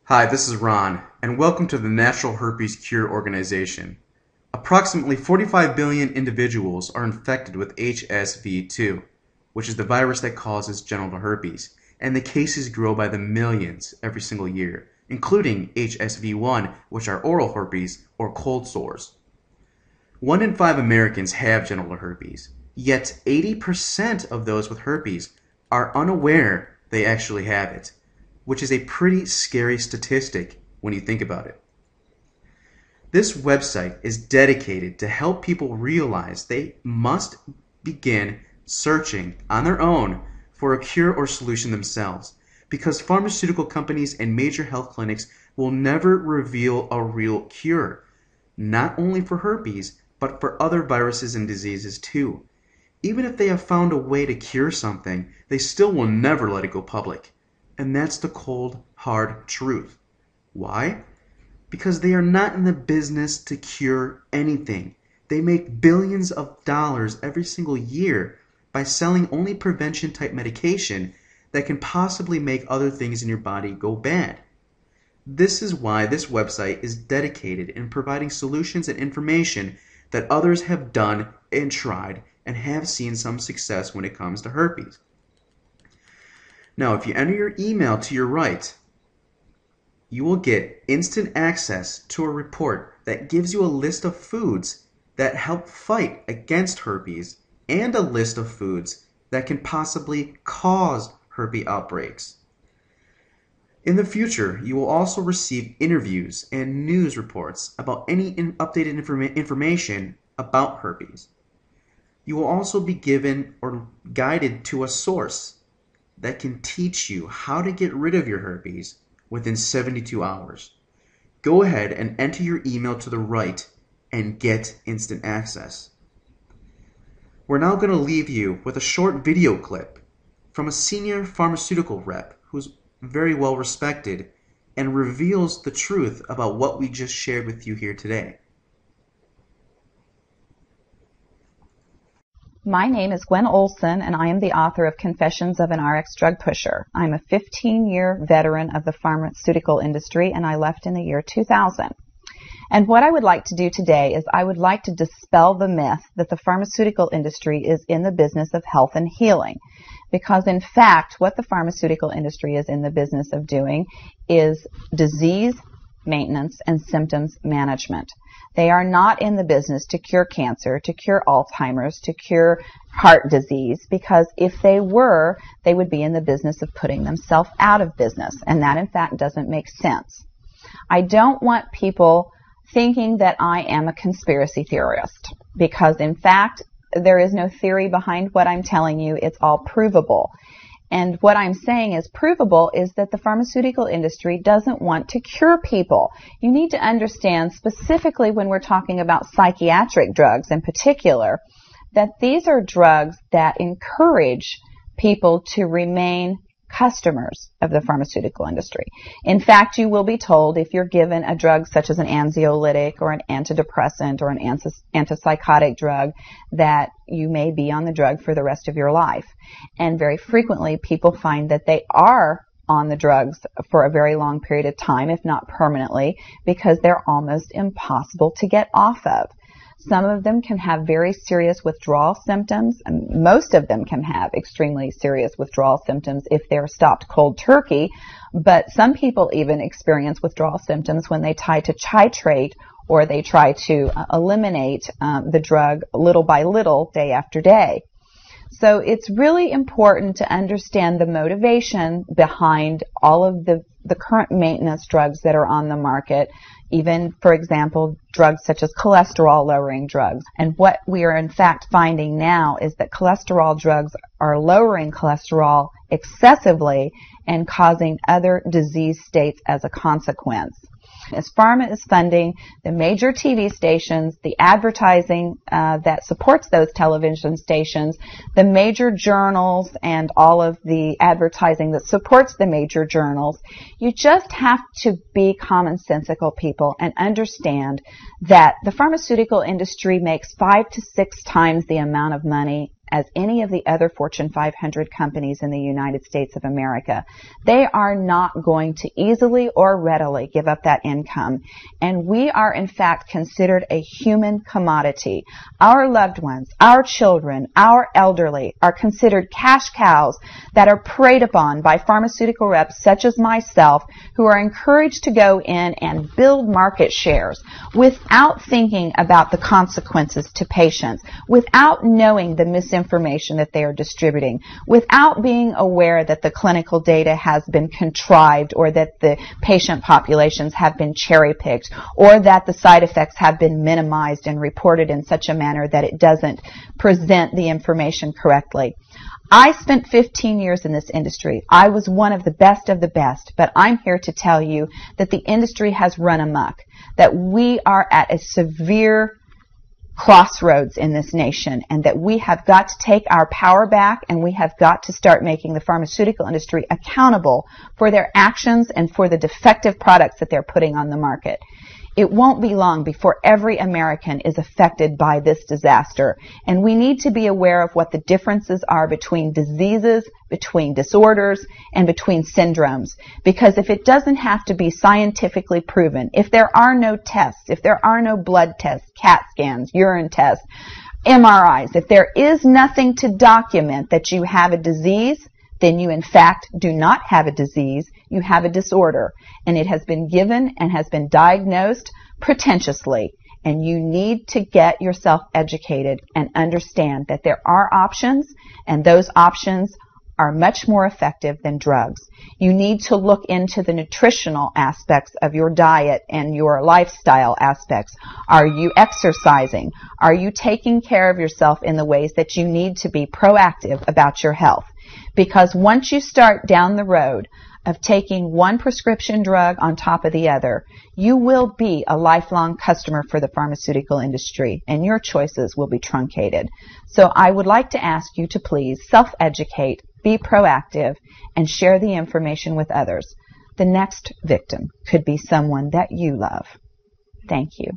Hi, this is Ron, and welcome to the Natural Herpes Cure Organization. Approximately 45 billion individuals are infected with HSV-2, which is the virus that causes genital herpes, and the cases grow by the millions every single year, including HSV-1, which are oral herpes or cold sores. 1 in 5 Americans have genital herpes, yet 80% of those with herpes are unaware they actually have it, which is a pretty scary statistic when you think about it. This website is dedicated to help people realize they must begin searching on their own for a cure or solution themselves, because pharmaceutical companies and major health clinics will never reveal a real cure, not only for herpes, but for other viruses and diseases too. Even if they have found a way to cure something, they still will never let it go public. And that's the cold, hard truth. Why? Because they are not in the business to cure anything. They make billions of dollars every single year by selling only prevention-type medication that can possibly make other things in your body go bad. This is why this website is dedicated in providing solutions and information that others have done and tried and have seen some success when it comes to herpes. Now, if you enter your email to your right, you will get instant access to a report that gives you a list of foods that help fight against herpes and a list of foods that can possibly cause herpes outbreaks. In the future, you will also receive interviews and news reports about any updated information about herpes. You will also be given or guided to a source that can teach you how to get rid of your herpes within 72 hours. Go ahead and enter your email to the right and get instant access. We're now going to leave you with a short video clip from a senior pharmaceutical rep who's very well respected and reveals the truth about what we just shared with you here today. My name is Gwen Olson, and I am the author of Confessions of an RX Drug Pusher. I'm a 15-year veteran of the pharmaceutical industry, and I left in the year 2000. And what I would like to do today is I would like to dispel the myth that the pharmaceutical industry is in the business of health and healing. Because in fact, what the pharmaceutical industry is in the business of doing is disease maintenance and symptoms management. They are not in the business to cure cancer, to cure Alzheimer's, to cure heart disease, because if they were, they would be in the business of putting themselves out of business, and that in fact doesn't make sense. I don't want people thinking that I am a conspiracy theorist, because in fact there is no theory behind what I'm telling you. It's all provable. And what I'm saying is provable is that the pharmaceutical industry doesn't want to cure people. You need to understand, specifically when we're talking about psychiatric drugs in particular, that these are drugs that encourage people to remain customers of the pharmaceutical industry. In fact, you will be told if you're given a drug such as an anxiolytic or an antidepressant or an antipsychotic drug that you may be on the drug for the rest of your life. And very frequently people find that they are on the drugs for a very long period of time, if not permanently, because they're almost impossible to get off of. Some of them can have very serious withdrawal symptoms, and most of them can have extremely serious withdrawal symptoms if they're stopped cold turkey, but some people even experience withdrawal symptoms when they try to titrate or they try to eliminate the drug little by little, day after day. So it's really important to understand the motivation behind all of the current maintenance drugs that are on the market, even, for example, drugs such as cholesterol-lowering drugs. And what we are in fact finding now is that cholesterol drugs are lowering cholesterol excessively and causing other disease states as a consequence. As pharma is funding the major TV stations, the advertising that supports those television stations, the major journals, and all of the advertising that supports the major journals, you just have to be commonsensical people and understand that the pharmaceutical industry makes 5 to 6 times the amount of money as any of the other Fortune 500 companies in the United States of America. They are not going to easily or readily give up that income. And we are, in fact, considered a human commodity. Our loved ones, our children, our elderly are considered cash cows that are preyed upon by pharmaceutical reps such as myself, who are encouraged to go in and build market shares without thinking about the consequences to patients, without knowing the misinformation that they are distributing, without being aware that the clinical data has been contrived, or that the patient populations have been cherry-picked, or that the side effects have been minimized and reported in such a manner that it doesn't present the information correctly. I spent 15 years in this industry. I was one of the best, but I'm here to tell you that the industry has run amok, that we are at a severe crossroads in this nation, and that we have got to take our power back, and we have got to start making the pharmaceutical industry accountable for their actions and for the defective products that they're putting on the market. It won't be long before every American is affected by this disaster, and we need to be aware of what the differences are between diseases, between disorders, and between syndromes. Because if it doesn't have to be scientifically proven, if there are no tests, if there are no blood tests, CAT scans, urine tests, MRIs, if there is nothing to document that you have a disease, then you in fact do not have a disease, you have a disorder, and it has been given and has been diagnosed pretentiously, and you need to get yourself educated and understand that there are options, and those options are much more effective than drugs. You need to look into the nutritional aspects of your diet and your lifestyle aspects. Are you exercising? Are you taking care of yourself in the ways that you need to be proactive about your health? Because once you start down the road of taking one prescription drug on top of the other, you will be a lifelong customer for the pharmaceutical industry, and your choices will be truncated. So I would like to ask you to please self-educate, be proactive, and share the information with others. The next victim could be someone that you love. Thank you.